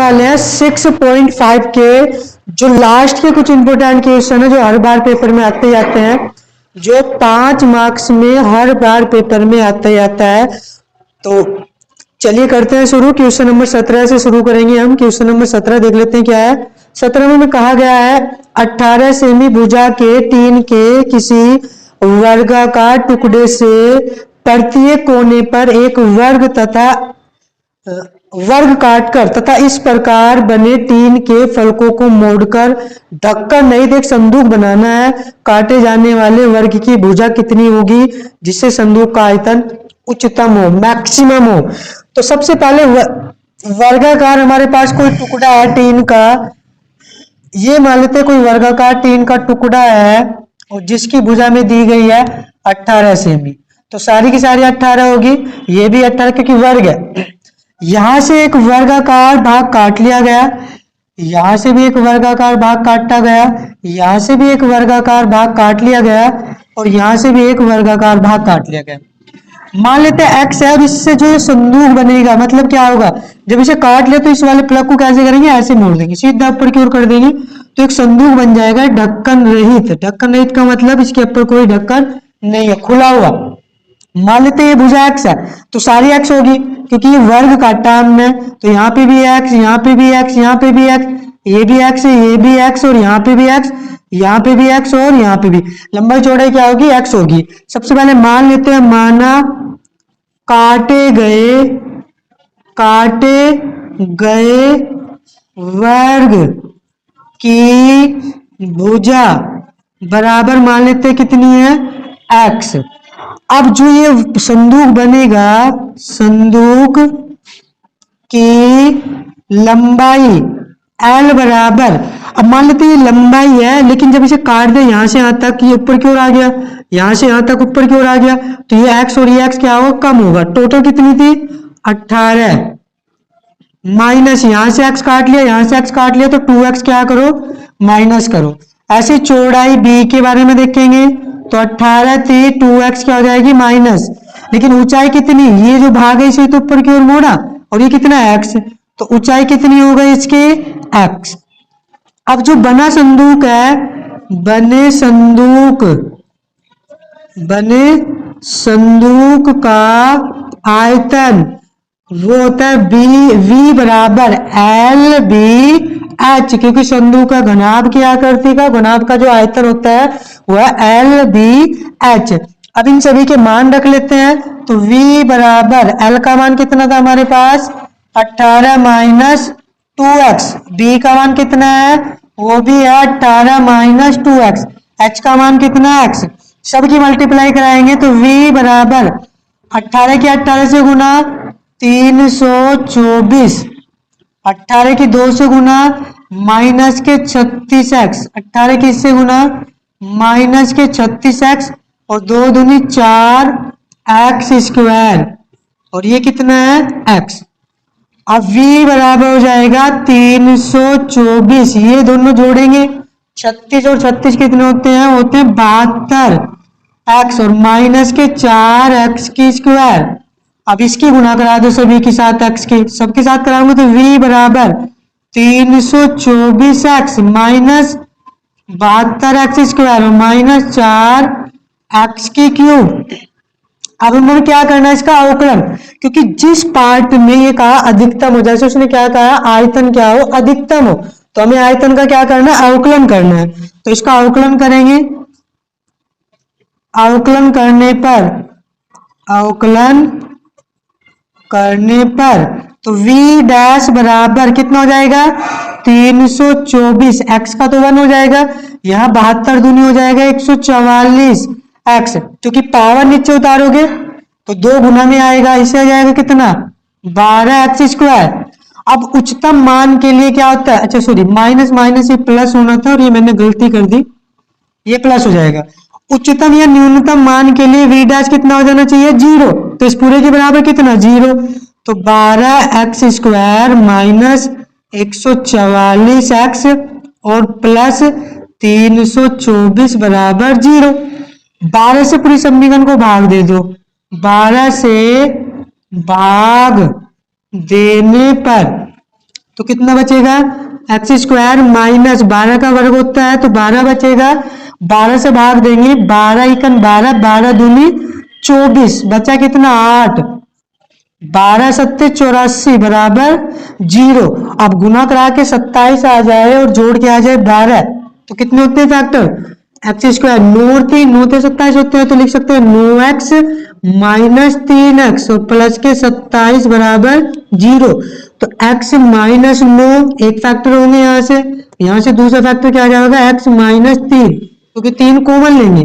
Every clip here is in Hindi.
वाले हैं 6.5 के जो लास्ट के कुछ इंपोर्टेंट क्वेश्चन है जो हर बार पेपर में आते ही आते हैं, जो 5 मार्क्स में हर बार पेपर में आता ही आता है। तो चलिए करते हैं शुरू। क्वेश्चन नंबर 17 से शुरू करेंगे हम। क्वेश्चन नंबर 17 देख लेते हैं क्या है। 17 में कहा गया है 18 सेमी भुजा के टीन के किसी वर्गाकार टुकड़े से प्रत्येक कोने पर एक वर्ग तथा वर्ग काटकर तथा इस प्रकार बने टीन के फलकों को मोड़कर ढक्कन नहीं एक संदूक बनाना है। काटे जाने वाले वर्ग की भुजा कितनी होगी जिससे संदूक का आयतन उच्चतम हो, मैक्सिमम हो। तो सबसे पहले वर्गाकार हमारे पास कोई टुकड़ा है टीन का, ये मान लेते कोई वर्गाकार टीन का टुकड़ा है और जिसकी भुजा में दी गई है 18 सेमी। तो सारी की सारी 18 होगी, ये भी 18 क्योंकि वर्ग है। यहां से एक वर्गाकार भाग काट लिया गया, यहां से भी एक वर्गाकार भाग काटा गया, यहां से भी एक वर्गाकार भाग काट लिया गया और यहां से भी एक वर्गाकार भाग काट लिया गया। मान लेते हैं x है, अब इससे जो संदूक बनेगा मतलब क्या होगा, जब इसे काट ले तो इस वाले प्लग को कैसे करेंगे, ऐसे मोड़ देंगे, सीधा ऊपर की ओर कर देंगे तो एक संदूक बन जाएगा ढक्कन रहित। ढक्कन रहित का मतलब इसके ऊपर कोई ढक्कन नहीं है, खुला हुआ। मान लेते हैं ये भुजा x है तो सारी x होगी क्योंकि ये वर्ग काटा हमने, तो यहाँ पे भी x, यहाँ पे भी x, यहाँ पे भी x, ये भी x है, ये भी x और यहाँ पे भी x, यहाँ पे भी x और यहाँ पे भी। लंबाई चौड़ाई क्या होगी, x होगी। सबसे पहले मान लेते हैं, माना काटे गए वर्ग की भुजा बराबर मान लेते हैं कितनी है, x। अब जो ये संदूक बनेगा, संदूक की लंबाई L बराबर, अब मान लेते हैं ये लंबाई है लेकिन जब इसे काट दे यहां से यहां तक, ये ऊपर की ओर आ गया, यहां से यहां तक ऊपर की ओर आ गया, तो ये x और ये x क्या होगा, कम होगा। टोटल कितनी थी 18 माइनस यहां से x काट लिया, यहां से x काट लिया तो 2x क्या करो, माइनस करो। ऐसे चौड़ाई b के बारे में देखेंगे तो 18 थी, 2x क्या हो जाएगी माइनस, लेकिन ऊंचाई कितनी, ये जो भाग है इसे तो ऊपर की ओर मोड़ा और ये कितना है x, तो ऊंचाई कितनी हो गई इसके x। अब जो बना संदूक है, बने संदूक का आयतन वो होता है v बराबर L B H, क्योंकि संदूक का घनाभ की आकृति का घनाभ का जो आयतन होता है वह L B H। अब इन सभी के मान रख लेते हैं तो v बराबर L का मान कितना था हमारे पास 18 माइनस 2x, b का मान कितना है वो भी है 18 माइनस 2x, h का मान कितना है x। सबकी मल्टीप्लाई कराएंगे तो v बराबर 18 के 18 से गुना 324, 18 की 2 से गुना माइनस के 36x, 18 के इससे गुना माइनस के 36x और 2 दूनी 4 x स्क्वायर और ये कितना है x। अब v बराबर हो जाएगा 324, ये दोनों जोड़ेंगे 36 और 36 कितने होते हैं, होते हैं 72 x और माइनस के 4 x की स्क्वायर। अब इसकी गुना करा दो सभी के साथ x के, सबके साथ कराऊंगे तो v बराबर 324 x माइनस 72 x स्क्वायर और माइनस 4 x की क्यूब। अब उन्होंने क्या करना है इसका अवकलन, क्योंकि जिस पार्ट में ये कहा अधिकतम हो, जैसे उसने क्या कहा आयतन क्या हो, अधिकतम हो, तो हमें आयतन का क्या करना है, अवकलन करना है। तो इसका अवकलन करेंगे, अवकलन करने पर तो v डैश बराबर कितना हो जाएगा 324, x का तो 1 हो जाएगा, यहाँ 72 दूनी हो जाएगा 144 x, क्योंकि पावर नीचे उतारोगे तो 2 गुना में आएगा, इसे आ जाएगा कितना 12 x स्क्वायर। अब उच्चतम मान के लिए क्या होता है, अच्छा सॉरी माइनस माइनस ये प्लस होना था और ये मैंने गलती कर दी, ये प्लस हो जाएगा। उच्चतम या न्यूनतम मान के लिए v डैश कितना हो जाना चाहिए 0, तो इस पूरे के बराबर कितना 0, तो 12 x स्क्वायर माइनस 144 x और प्लस 324 बराबर 0। 12 से पूरी समीकरण को भाग दे दो, 12 से भाग देने पर तो कितना बचेगा, एक्स स्क्वायर माइनस 12 का वर्ग होता है तो 12 बचेगा, 12 से भाग देंगे, 12 एकन 12, 12 दूनी 24, बचा कितना 8, 12 सत्ते 84 बराबर 0। अब गुना करा के 27 आ जाए और जोड़ के आ जाए 12, तो कितने होते हैं फैक्टर, एक्स स्क्वायर 9 से 27 होते हैं तो लिख सकते हैं 9x माइनस 3x और प्लस के 27 बराबर 0। तो x माइनस 9 एक फैक्टर होंगे, यहाँ से दूसरा फैक्टर क्या आ जाएगा, x माइनस 3, क्योंकि 3 कॉमन लेंगे,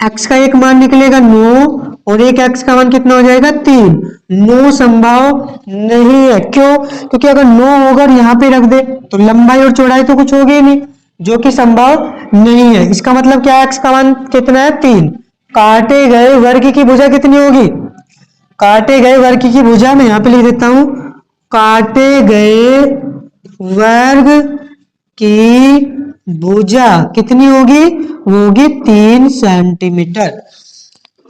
x का एक मान निकलेगा 9 और एक x का मान कितना हो जाएगा 3। 9 संभव नहीं है, क्यों, क्योंकि अगर 9 होगा यहाँ पे रख दे तो लंबाई और चौड़ाई तो कुछ होगी नहीं, जो कि संभव नहीं है। इसका मतलब क्या है, x का मान कितना है 3। काटे गए वर्ग की भुजा कितनी होगी, काटे गए वर्ग की भुजा मैं यहाँ पे लिख देता हूं, काटे गए वर्ग की भुजा कितनी होगी, वो होगी 3 सेंटीमीटर।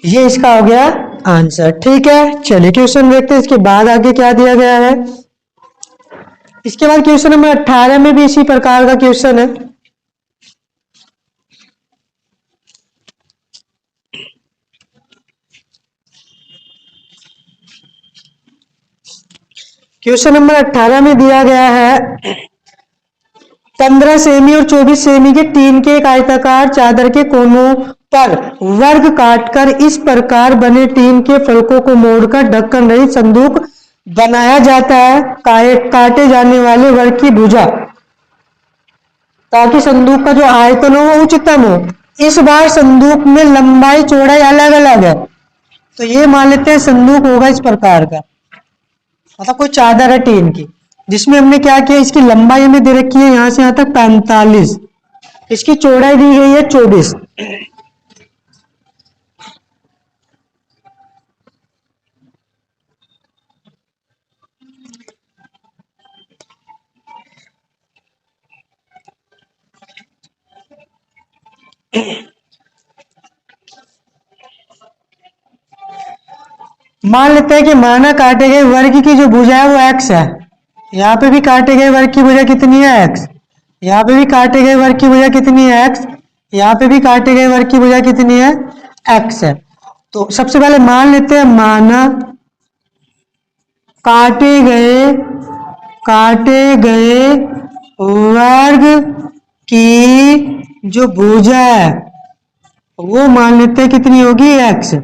ये इसका हो गया आंसर। ठीक है, चलिए क्वेश्चन देखते हैं इसके बाद आगे क्या दिया गया है। इसके बाद क्वेश्चन नंबर 18 में भी इसी प्रकार का क्वेश्चन है। क्वेश्चन नंबर 18 में दिया गया है 15 सेमी और 24 सेमी के टीन के एक आयताकार चादर के कोनों पर वर्ग काटकर इस प्रकार बने टीन के फलकों को मोड़कर ढक्कन रहित संदूक बनाया जाता है। काटे जाने वाले वर्ग की भुजा ताकि संदूक का जो आयतन हो वो उच्चतम हो। इस बार संदूक में लंबाई चौड़ाई अलग अलग है, तो ये मान लेते हैं संदूक होगा इस प्रकार का, मतलब कोई चादर है टीन की, जिसमें हमने क्या किया, इसकी लंबाई हमें दे रखी है यहां से यहां तक 45, इसकी चौड़ाई दी गई है 24। मान लेते हैं कि माना काटे गए वर्ग की जो भुजा है वो x है, यहाँ पे भी काटे गए वर्ग की भुजा कितनी है x, यहाँ पे भी काटे गए वर्ग की भुजा कितनी है x, यहाँ पे भी काटे गए वर्ग की भुजा कितनी है x है। तो सबसे पहले मान लेते हैं, माना काटे गए वर्ग की जो भुजा है वो मान लेते हैं कितनी होगी x।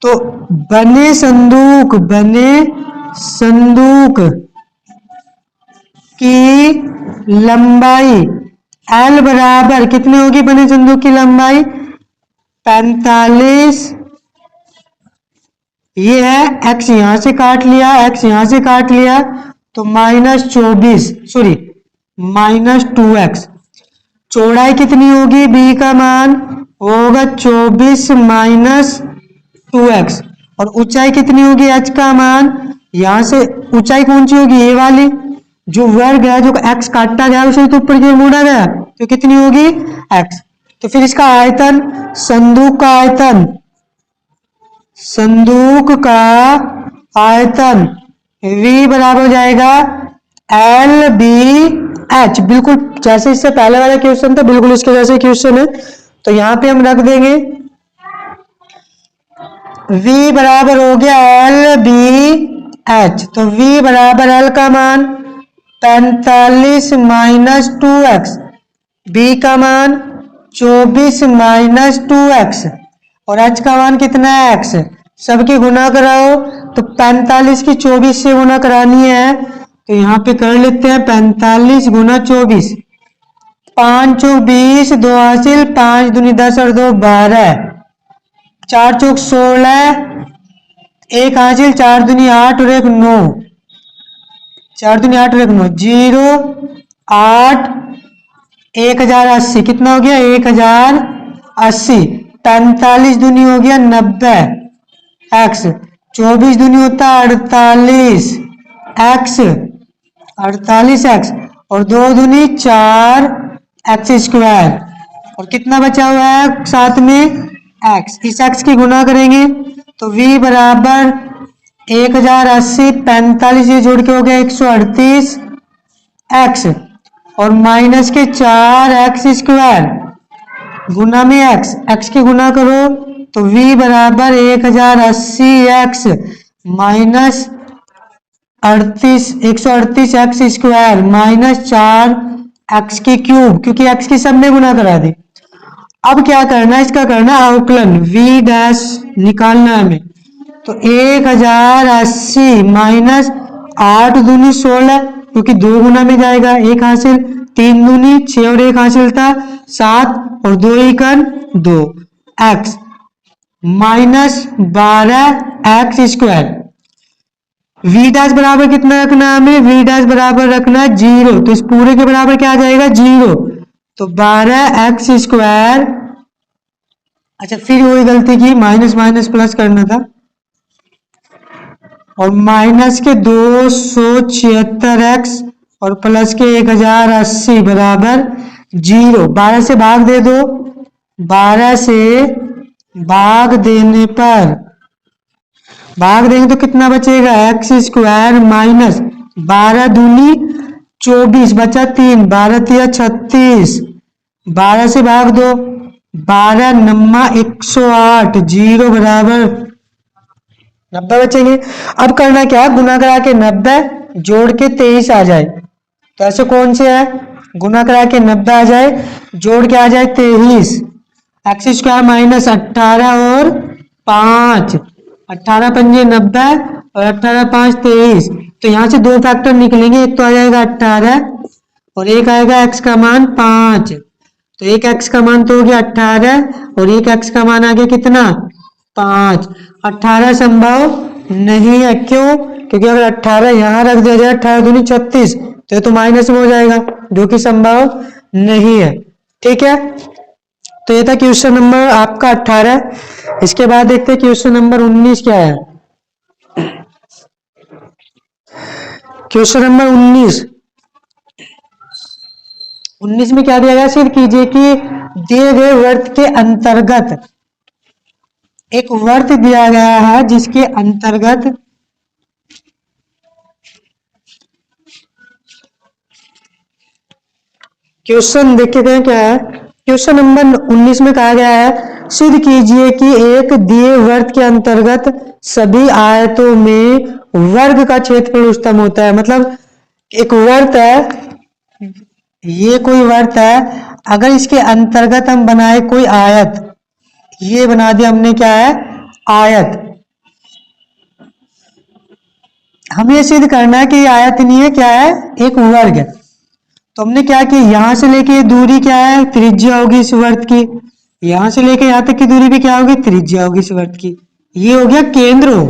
तो बने संदूक की लंबाई L बराबर कितनी होगी, बने संदूक की लंबाई 45, ये है x, यहां से काट लिया x, यहां से काट लिया तो माइनस 2x। चौड़ाई कितनी होगी, b का मान होगा 24 माइनस 2x, और ऊंचाई कितनी होगी h का मान, यहां से ऊंचाई कौन सी होगी, ये वाली, जो वर्ग है जो x काटा गया उसे तो ऊपर की ओर मोड़ा गया तो कितनी होगी x। तो फिर इसका आयतन, संदूक का आयतन v बराबर हो जाएगा LBH, बिल्कुल जैसे इससे पहले वाला क्वेश्चन था बिल्कुल इसके जैसे क्वेश्चन है। तो यहां पे हम रख देंगे v बराबर हो गया LBH, तो v बराबर L का मान 45 माइनस 2x, b का मान 24 माइनस 2x और h का मान कितना है x। सबकी गुना कराओ तो 45 की 24 से गुना करानी है, तो यहाँ पे कर लेते हैं 45 गुना 24, 5 चौक 20, 2 हासिल, 5 दूनी 10 और 2 12, 4 चौक 16, 1 हासिल, 4 दूनी 8 और 1 9, 4 दूनी 8 और 1 9, 0 8 1080, कितना हो गया 1080, 45 दूनी हो गया 90 x, 24 दूनी होता है 48 x और 2 दूनी 4 x स्क्वायर, और कितना बचा हुआ है साथ में x। इस x की गुना करेंगे तो v बराबर 1080, 45 ये जोड़ के हो गया 138 एक्स और माइनस के 4x² गुना में एक्स की गुना करो तो v बराबर 1080x minus 138x² minus 4x की क्यूब, क्योंकि x की सब में गुना करा दी। अब क्या करना है, इसका करना अवकलन v डैश निकालना है हमें। तो 1080 माइनस 8 दूनी 16 क्योंकि 2 गुना में जाएगा, 1 हासिल, 3 दूनी 6 और 1 हासिल था 7 और 2 एकन 2 x minus 12x²। v dash बराबर कितना रखना है हमें, v डैश बराबर रखना है 0, तो इस पूरे के बराबर क्या आ जाएगा 0, तो 12x²। अच्छा फिर वही गलती की, माइनस माइनस प्लस करना था और माइनस के 276x और प्लस के 1080 बराबर 0। 12 से भाग दे दो, 12 से भाग देने पर भाग देंगे तो कितना बचेगा x² माइनस 12 दूनी 24 बचा 3, 12 तिया 36, 12 से भाग दो, 12 नम्मा 108, 0 बराबर 90 बचेंगे। अब करना क्या है, गुना करा के 90 जोड़ के 23 आ जाए, तो ऐसे कौन से है, गुना करा के 90 आ जाए जोड़ के आ जाए 23, x² माइनस 18 और 5, 18 पंजे 90 और 18 5 23, तो यहाँ से 2 फैक्टर निकलेंगे, एक तो आ जाएगा 18 और एक आएगा x का मान 5, तो एक x का मान तो हो गया 18 और एक x का मान आ गया कितना 5। 18 संभव नहीं है, क्यों, क्योंकि अगर 18 यहाँ रख दिया जाए 18 दूनी 36 तो ये तो माइनस में हो जाएगा, जो कि संभव नहीं है। ठीक है, तो ये था क्वेश्चन नंबर आपका 18। इसके बाद देखते हैं क्वेश्चन नंबर 19 क्या है। क्वेश्चन नंबर 19 में क्या दिया गया, सिद्ध कीजिए कि दिए गए वर्त के अंतर्गत एक वर्त दिया गया है जिसके अंतर्गत क्वेश्चन देखते हैं क्या है। क्वेश्चन नंबर 19 में कहा गया है, सिद्ध कीजिए कि एक दिए वर्त के अंतर्गत सभी आयतों में वर्ग का क्षेत्रफल उच्चतम होता है। मतलब एक वर्त है, ये कोई वर्त है, अगर इसके अंतर्गत हम बनाए कोई आयत, ये बना दिया हमने क्या है आयत, हमें ये सिद्ध करना है कि ये आयत नहीं है, क्या है एक वर्ग है। तो हमने क्या किया, यहां से लेके दूरी क्या है त्रिज्या होगी इस वर्त की, यहां से लेके यहां तक की दूरी भी क्या होगी त्रिज्या होगी इस वर्त की, ये हो गया केंद्र हो।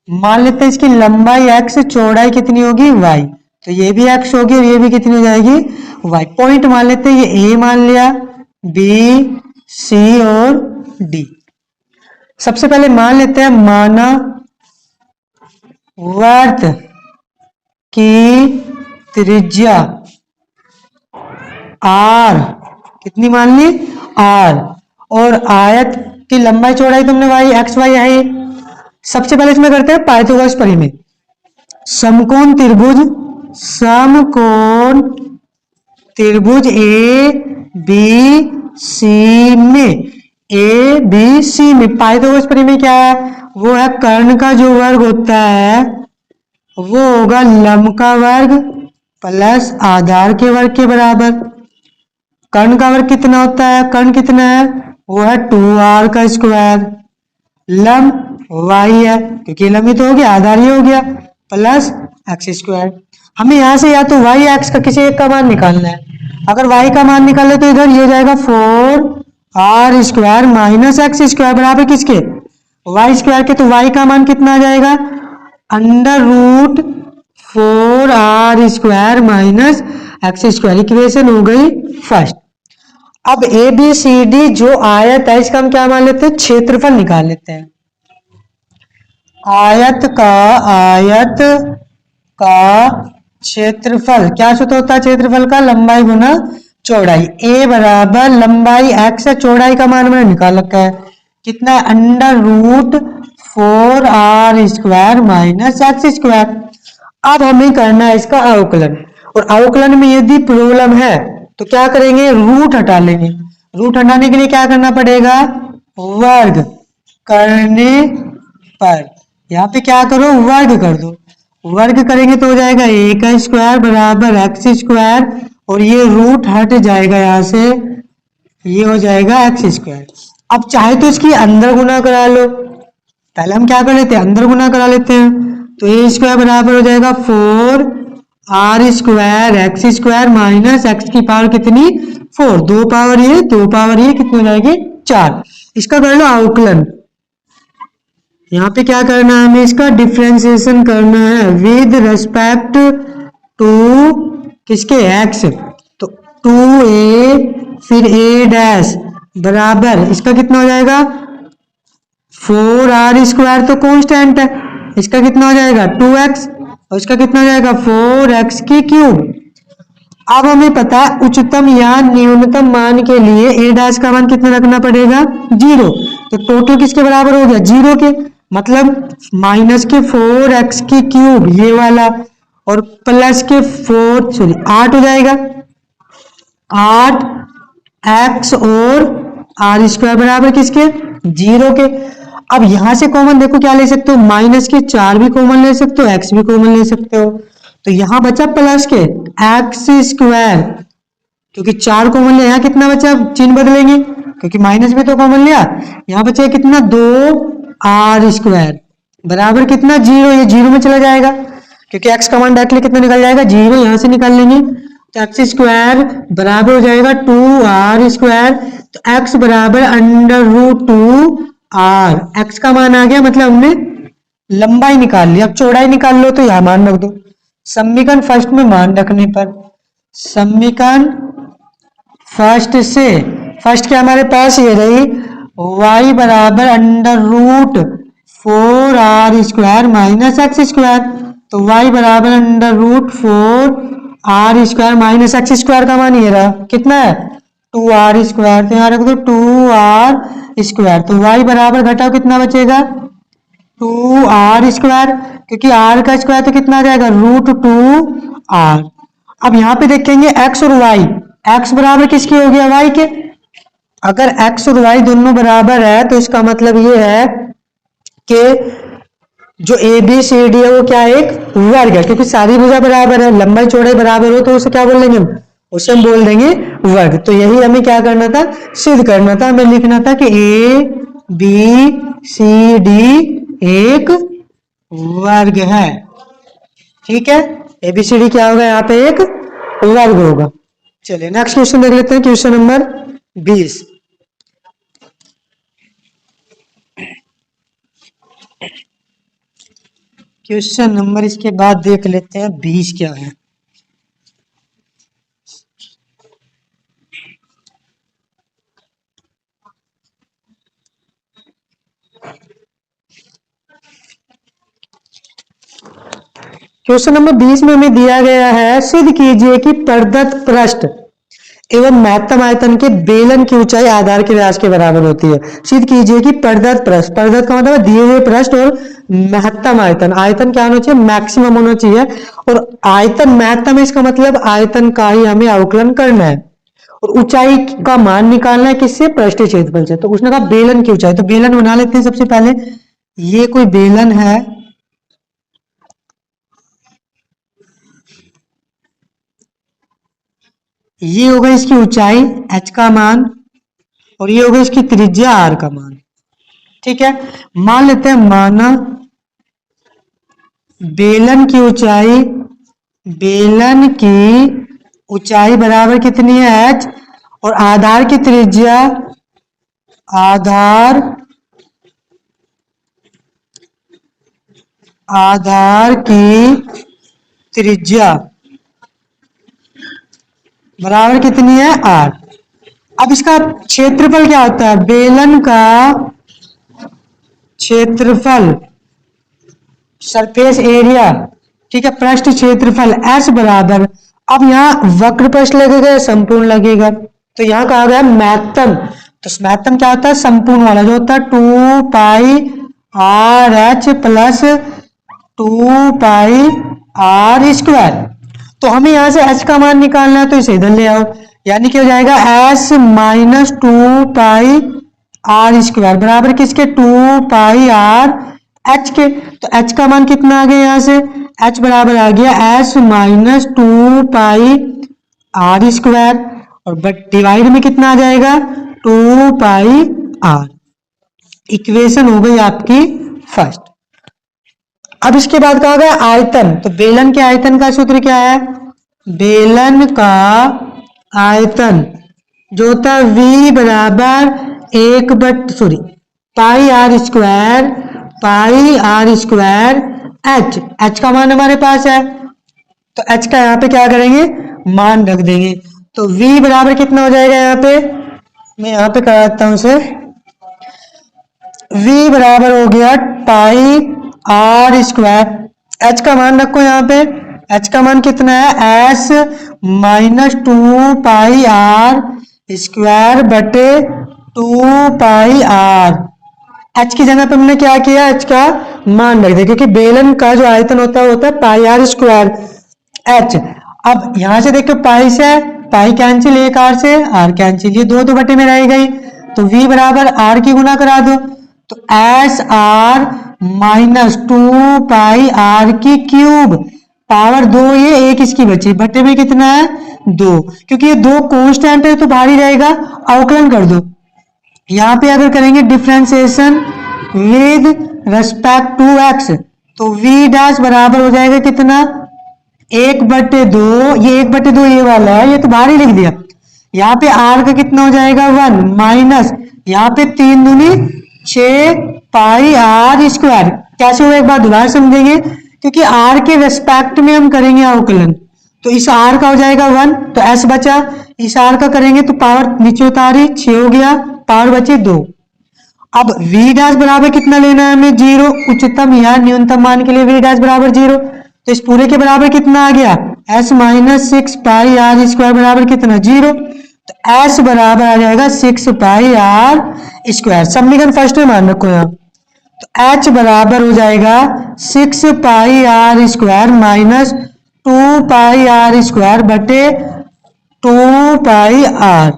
मान लेते हैं इसकी लंबाई x, चौड़ाई कितनी होगी y, तो ये भी x होगी और ये भी कितनी हो जाएगी y। पॉइंट मान लेते हैं, ये a मान लिया, b c और d। सबसे पहले मान लेते हैं माना वर्त की त्रिज्या r, कितनी मान ली r, और आयत की लंबाई चौड़ाई तुमने y x y है। सबसे पहले इसमें करते हैं पाइथागोरस परिमेय। समकोण त्रिभुज ए बी सी में पाइथागोरस परिमेय क्या है, वो है कर्ण का जो वर्ग होता है वो होगा लंब का वर्ग प्लस आधार के वर्ग के बराबर। कर्ण का वर्ग कितना होता है, कर्ण कितना है वो है 2r का स्क्वायर, लंब y है क्योंकि लंब ही तो हो गया, आधार ही हो गया, प्लस x²। हमें यहाँ से या तो y x का किसी एक का मान निकालना है। अगर y का मान निकाले तो इधर ये जाएगा 4r² माइनस x² बराबर किसके y² के, तो y का मान कितना आ जाएगा √4r² माइनस x²। इक्वेशन हो गई फर्स्ट। अब ए बी सी डी जो आयत है इसका हम क्या मान लेते हैं क्षेत्रफल निकाल लेते हैं। आयत का क्षेत्रफल क्या सूत्र होता है क्षेत्रफल का, लंबाई गुना चौड़ाई। a बराबर लंबाई x है, चौड़ाई का मान मैंने निकाल रखा है कितना है √4r² माइनस x²। अब हमें करना है इसका अवकलन, और अवकलन में यदि प्रॉब्लम है तो क्या करेंगे, रूट हटा लेंगे। रूट हटाने के लिए क्या करना पड़ेगा, वर्ग करने पर यहाँ पे क्या करो, वर्ग कर दो। वर्ग करेंगे तो हो जाएगा a का स्क्वायर बराबर x स्क्वायर, और ये रूट हट जाएगा यहाँ से, ये हो जाएगा x स्क्वायर। अब चाहे तो इसकी अंदर गुना करा लो, पहले हम क्या कर लेते हैं, अंदर गुना करा लेते हैं। तो a स्क्वायर बराबर हो जाएगा 4r square x square minus x की पावर कितनी, 4, दो पावर ये कितनी हो जाएगी, 4। इसका कर लो अवकलन। यहाँ पे क्या करना है, हमें इसका डिफ्रेंसिएशन करना है विद रेस्पेक्ट टू किसके, x। तो 2a फिर a डैश बराबर इसका कितना हो जाएगा, 4r स्क्वायर तो कांस्टेंट है, इसका कितना हो जाएगा 2x, और इसका कितना हो जाएगा 4x की क्यूब। अब हमें पता है उच्चतम या न्यूनतम मान के लिए a डैश का मान कितना रखना पड़ेगा, 0। तो टोटल किसके बराबर हो गया, 0 के, मतलब माइनस के 4x की क्यूब ये वाला, और प्लस के 8 हो जाएगा, 8x और r स्क्वायर बराबर किसके, 0 के। अब यहां से कॉमन देखो क्या ले सकते हो, माइनस के 4 भी कॉमन ले सकते हो, x भी कॉमन ले सकते हो। तो यहां बचा प्लस के x स्क्वायर, क्योंकि 4 कॉमन लिया, यहाँ कितना बचा, चिन्ह बदलेंगे क्योंकि माइनस में तो कॉमन लिया, यहाँ बचा कितना 2r स्क्वायर बराबर कितना 0, ये 0 में चला जाएगा क्योंकि x का मान डायरेक्टली कितना निकल जाएगा, 0, यहां से निकाल लेंगे। तो x स्क्वायर बराबर हो जाएगा 2r स्क्वायर, तो x बराबर √2r, x का मान आ गया, मतलब हमने लंबाई निकाल ली। अब चौड़ाई निकाल लो, तो यहाँ मान रख दो समीकरण फर्स्ट में, मान रखने पर समीकरण फर्स्ट से, फर्स्ट क्या हमारे पास ये रही, y बराबर √4r square minus x square, तो y बराबर √4r square minus x square का मान ये रहा, कितना है 2r स्क्वायर, तो यहाँ रख दो 2r स्क्वायर। तो y बराबर घटाओ कितना बचेगा 2r स्क्वायर, क्योंकि r का स्क्वायर तो कितना आ जाएगा √2r। अब यहाँ पे देखेंगे x और y, x बराबर किसकी हो गया, y के। अगर x और y दोनों बराबर है तो इसका मतलब ये है कि जो ए बी सी डी है वो क्या है, एक वर्ग है, क्योंकि सारी भुजा बराबर है, लंबाई चौड़ाई बराबर हो तो उसे क्या बोल देंगे, उसे हम बोल देंगे वर्ग। तो यही हमें क्या करना था, सिद्ध करना था, हमें लिखना था कि ए बी सी डी एक वर्ग है। ठीक है, ए बी सी डी क्या होगा, यहाँ पे एक वर्ग होगा। चलिए नेक्स्ट क्वेश्चन देख लेते हैं, क्वेश्चन नंबर 20। क्वेश्चन नंबर इसके बाद देख लेते हैं 20 क्या है। क्वेश्चन नंबर 20 में हमें दिया गया है, सिद्ध कीजिए कि प्रदत्त पृष्ठ एवं महत्तम आयतन के बेलन की ऊंचाई आधार के व्यास के बराबर होती है। सिद्ध कीजिए कि प्रदत्त पृष्ठ, प्रदत्त का मतलब दिए हुए पृष्ठ, और महत्तम आयतन, आयतन क्या होना चाहिए, मैक्सिमम होना चाहिए, और आयतन महत्तम है, इसका मतलब आयतन का ही हमें अवकलन करना है, और ऊंचाई का मान निकालना है किससे, पृष्ठीय क्षेत्रफल से। तो उसने कहा बेलन की ऊंचाई, तो बेलन बना लेते हैं सबसे पहले। ये कोई बेलन है, ये होगा इसकी ऊंचाई h का मान, और ये होगा इसकी त्रिज्या r का मान। ठीक है, मान लेते हैं, माना बेलन की ऊंचाई बराबर कितनी है h, और आधार की त्रिज्या, आधार की त्रिज्या बराबर कितनी है r। अब इसका क्षेत्रफल क्या होता है, बेलन का क्षेत्रफल, सरफेस एरिया, ठीक है, पृष्ठ क्षेत्रफल s बराबर, अब यहाँ वक्र पृष्ठ लगेगा या संपूर्ण लगेगा, तो यहाँ कहा गया महत्तम, तो महत्तम क्या होता है, संपूर्ण वाला जो होता है 2 pi r h plus 2 pi r square. तो हमें यहाँ से h का मान निकालना है, तो इसे इधर ले आओ, यानी कि हो जाएगा s minus 2 pi r square बराबर किसके 2 पाई आर h के। तो h का मान कितना आ गया यहाँ से, h बराबर आ गया s minus 2 pi r square, और बट डिवाइड में कितना आ जाएगा 2 पाई आर। इक्वेशन हो गई आपकी फर्स्ट। अब इसके बाद कहा गया आयतन, तो बेलन के आयतन का सूत्र क्या है, बेलन का आयतन जो होता है v बराबर पाई आर स्क्वायर h का मान हमारे पास है, तो h का यहाँ पे क्या करेंगे मान रख देंगे। तो v बराबर कितना हो जाएगा, यहाँ पे मैं यहाँ पे कराता हूँ उसे, v बराबर हो गया पाई आर स्क्वायर, h का मान रखो यहाँ पे, h का मान कितना है s minus 2 pi r square बटे 2 पाई आर। h की जगह पे हमने क्या किया, h का मान रख दिया, क्योंकि बेलन का जो आयतन होता है पाई आर स्क्वायर h। अब यहां से देखो पाई से पाई कैंसिल, एक आर से आर कैंसिल, ये दो बटे में रह गई, तो v बराबर आर की गुना करा दो, तो s r minus 2 pi r की क्यूब पावर 2, ये एक इसकी बची, बटे में कितना है 2, क्योंकि ये 2 कांस्टेंट है तो भारी रहेगा, अवकलन कर दो। यहाँ पे अगर करेंगे differentiation with respect to x, तो v डैश बराबर हो जाएगा कितना 1/2, ये 1/2 ये वाला है, ये तो भारी लिख दिया। यहाँ पे r का कितना हो जाएगा 1 माइनस, यहाँ पे 3 दूनी 6 पाई आर स्क्वायर। कैसे हुआ एक बार दोबारा समझेंगे, क्योंकि r के रेस्पेक्ट में हम करेंगे अवकलन, तो इस r का हो जाएगा 1, तो s बचा, इस r का करेंगे तो पावर नीचे उतारी 6 हो गया, पावर बचे 2। अब v डैश बराबर कितना लेना है हमें 0, उच्चतम या न्यूनतम मान के लिए v डैश बराबर 0, तो इस पूरे के बराबर कितना आ गया s minus 6 pi r square बराबर कितना 0, तो s बराबर आ जाएगा 6 पाई आर स्क्वायर। समीकरण फर्स्ट में मान रखो यहाँ, तो h बराबर हो जाएगा 6 pi r square minus 2 pi r square बटे 2 पाई आर,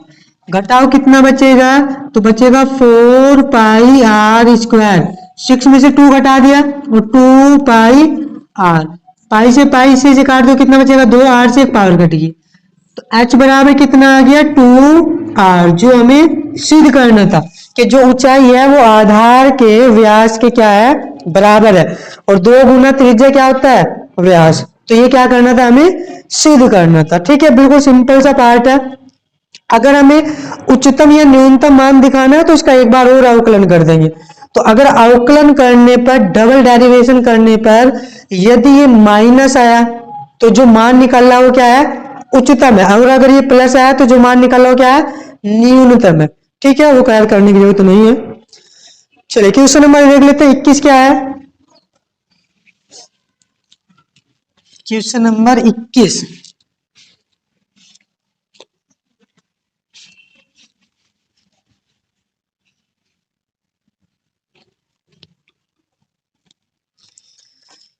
घटाओ कितना बचेगा, तो बचेगा 4 पाई आर स्क्वायर, 6 में से 2 घटा दिया और 2 पाई आर, पाई से पाई से काट दो कितना बचेगा 2, आर से एक पावर कट गई, तो h बराबर कितना आ गया 2r। जो हमें सिद्ध करना था कि जो ऊंचाई है वो आधार के व्यास के क्या है बराबर है, और 2 गुना त्रिज्या क्या होता है व्यास, तो ये क्या करना था हमें सिद्ध करना था। ठीक है, बिल्कुल सिंपल सा पार्ट है। अगर हमें उच्चतम या न्यूनतम मान दिखाना है तो इसका एक बार और अवकलन कर देंगे, तो अगर अवकलन करने पर डबल डेरिवेशन करने पर यदि ये माइनस आया तो जो मान निकल रहा है वो क्या है उच्चतम है, और अगर ये प्लस आया तो जो मान निकल रहा है वो क्या है न्यूनतम है। ठीक है, वो क्लियर करने की जरूरत नहीं है। चलिए क्वेश्चन नंबर देख लेते हैं 21 क्या है। क्वेश्चन नंबर 21,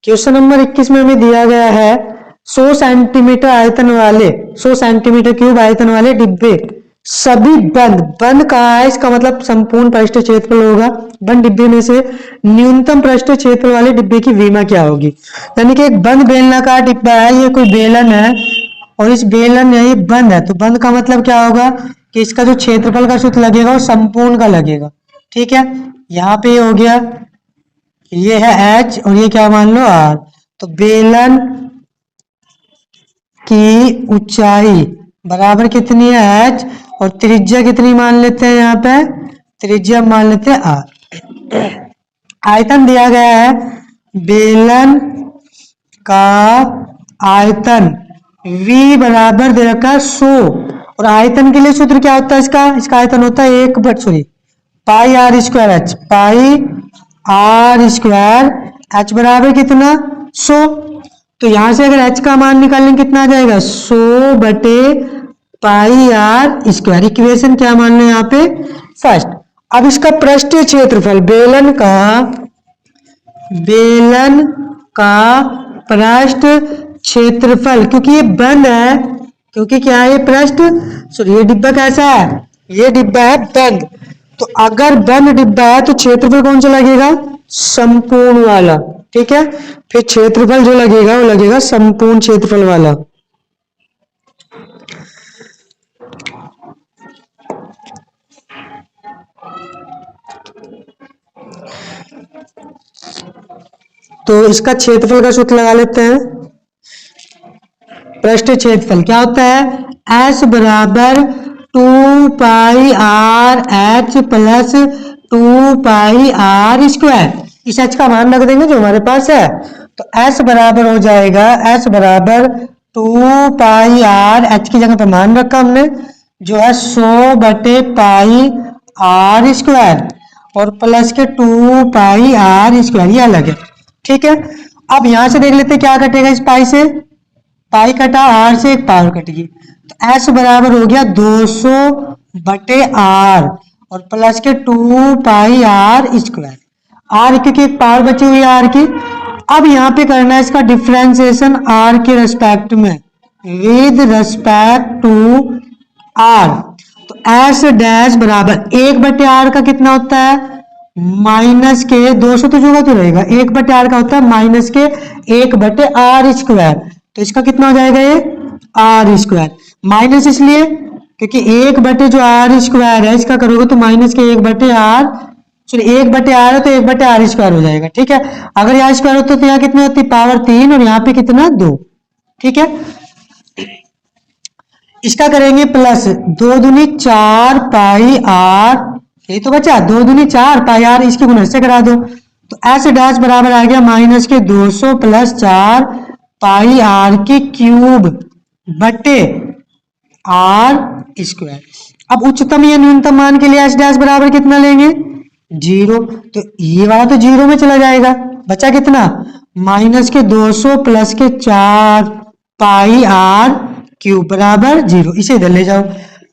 क्वेश्चन नंबर 21 में हमें दिया गया है 100 सेंटीमीटर आयतन वाले 100 सेंटीमीटर क्यूब आयतन वाले डिब्बे सभी बंद, बंद कहा है इसका मतलब संपूर्ण पृष्ठ क्षेत्रफल होगा। बंद डिब्बे में से न्यूनतम पृष्ठ क्षेत्रफल वाले डिब्बे की विमा क्या होगी, यानी कि एक बंद बेलनाकार डिब्बा है, ये कोई बेलन है और इस बेलन में ये बंद है, तो बंद का मतलब क्या होगा कि इसका जो क्षेत्रफल का सूत्र लगेगा वो संपूर्ण का लगेगा। ठीक है, यहाँ पे हो गया, ये है h और ये क्या मान लो r, तो बेलन की ऊंचाई बराबर कितनी है h और त्रिज्या कितनी मान लेते हैं, यहाँ पे त्रिज्या मान लेते हैं r। आयतन दिया गया है बेलन का आयतन v बराबर दे रखा है 100, और आयतन के लिए सूत्र क्या होता है इसका आयतन होता है pi r square h, pi r square h बराबर कितना 100, तो यहां से अगर h का मान निकालेंगे कितना आ जाएगा 100 बटे पाई आर स्क्वायर। इक्वेशन क्या मान लो यहाँ पे फर्स्ट। अब इसका पृष्ठीय क्षेत्रफल बेलन का पृष्ठ क्षेत्रफल, क्योंकि ये बंद है, क्योंकि क्या है ये पृष्ठ, सॉरी ये डिब्बा कैसा है, ये डिब्बा है बंद, तो अगर बंद डिब्बा है तो क्षेत्रफल कौन सा लगेगा, संपूर्ण वाला, ठीक है। फिर क्षेत्रफल जो लगेगा वो लगेगा संपूर्ण क्षेत्रफल वाला। तो इसका क्षेत्रफल का सूत्र लगा लेते हैं। पृष्ठ क्षेत्रफल क्या होता है, एस बराबर 2 pi r h plus 2 pi r square. इस एच का मान रख देंगे जो हमारे पास है, तो एस बराबर हो जाएगा, एस बराबर 2 पाई आर, एच की जगह पर मान रखा हमने जो है 100 बटे पाई आर स्क्वायर, और प्लस के 2 पाई आर स्क्वायर, ये अलग है, ठीक है। अब यहां से देख लेते हैं क्या कटेगा, इस पाई से पाई कटा, आर से एक पावर कटेगी, तो एस बराबर हो गया 200 बटे आर और प्लस के 2 पाई आर स्क्वायर, आर क्योंकि एक पावर बची हुई है आर की। अब यहाँ पे करना है इसका डिफ्रेंसिएशन आर के रेस्पेक्ट में, विद रेस्पेक्ट टू आर, तो एस डैश बराबर 1 बटे आर का कितना होता है, माइनस के 200 तो जो तो रहेगा, 1 बटे आर का होता है माइनस के 1 बटे आर स्क्वायर, तो इसका कितना हो जाएगा ये आर स्क्वायर, माइनस इसलिए क्योंकि 1 बटे जो आर स्क्वायर है इसका करोगे तो माइनस के 1 बटे आर, चलिए 1 बटे आर है तो 1 बटे आर स्क्वायर हो जाएगा, ठीक है। अगर यहाँ स्क्वायर होता तो यहाँ कितनी होती, पावर 3 और यहाँ पे कितना 2, ठीक है। इसका करेंगे प्लस 2 दूनी 4 पाई आर, यही तो बचा 2 दूनी 4 पाई आर, इसके गुना से करा दो, तो एस डैश बराबर आ गया माइनस के 200 प्लस 4 पाई आर के क्यूब बटे आर स्क्वायर। अब उच्चतम या न्यूनतम मान के लिए एस डैश बराबर कितना लेंगे 0, तो ये वाला तो 0 में चला जाएगा, बचा कितना माइनस के 200 प्लस के 4 पाई आर क्यूब बराबर 0, इसे इधर ले जाओ,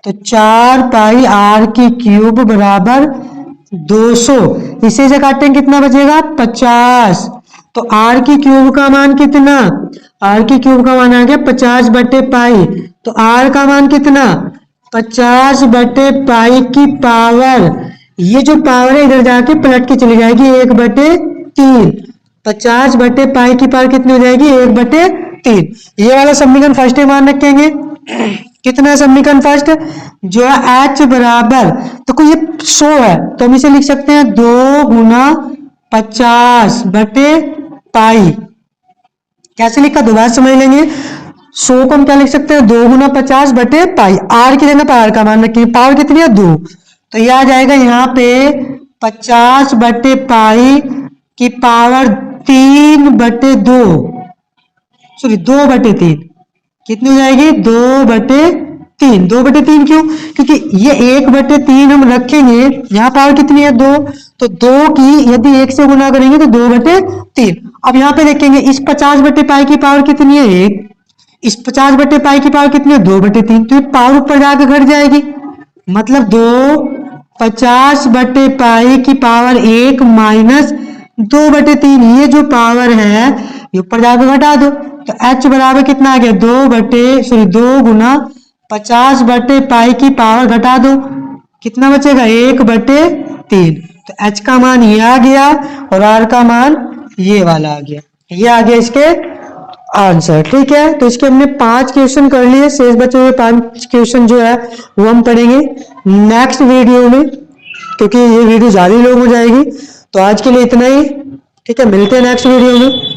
तो 4 पाई आर की क्यूब बराबर 200, इसे से काटेंगे कितना बचेगा 50, तो आर की क्यूब का मान कितना, आर की क्यूब का मान आ गया 50 बटे पाई, तो आर का मान कितना 50 बटे पाई की पावर, ये जो पावर है इधर जाके पलट के चली जाएगी 1 बटे 3, 50 बटे पाई की पावर कितनी हो जाएगी 1 बटे 3। ये वाला समीकरण फर्स्ट मान रखेंगे, कितना समीकरण फर्स्ट जो है एच बराबर, तो कोई ये 100 है तो हम इसे लिख सकते हैं 2 गुना 50 बटे पाई, कैसे लिखा दोबारा समझ लेंगे, 100 को हम क्या लिख सकते हैं 2 गुना 50 बटे पाई, आर की जगह पावर का मान रखिए, पावर कितनी है 2, तो यह आ जाएगा यहाँ पे 50 बटे पाई की पावर 3 बटे 2, सॉरी 2 बटे 3, कितनी हो जाएगी 2 बटे 3, 2 बटे 3 क्यों, क्योंकि ये 1 बटे 3 हम रखेंगे, यहाँ पावर कितनी है 2, तो 2 की यदि 1 से गुना करेंगे तो 2 बटे 3। अब यहाँ पे देखेंगे इस 50 बटे पाई की पावर कितनी है 1, इस 50 बटे पाई की पावर कितनी है 2 बटे 3, तो ये पावर ऊपर जाकर घट जाएगी, मतलब 2 50 बटे पाई की पावर 1 माइनस 2 बटे 3, ये जो पावर है ये ऊपर जाकर घटा दो, तो h बराबर कितना आ गया 2 गुना 50 बटे पाई की पावर घटा दो, कितना बचेगा 1 बटे 3, तो h का मान ये आ गया और r का मान ये वाला आ गया, ये आ गया इसके आंसर, ठीक है। तो इसके हमने 5 क्वेश्चन कर लिए, शेष बचे हुए 5 क्वेश्चन जो है वो हम पढ़ेंगे नेक्स्ट वीडियो में, क्योंकि ये वीडियो ज्यादा लॉन्ग हो जाएगी। तो आज के लिए इतना ही, ठीक है, मिलते हैं नेक्स्ट वीडियो में।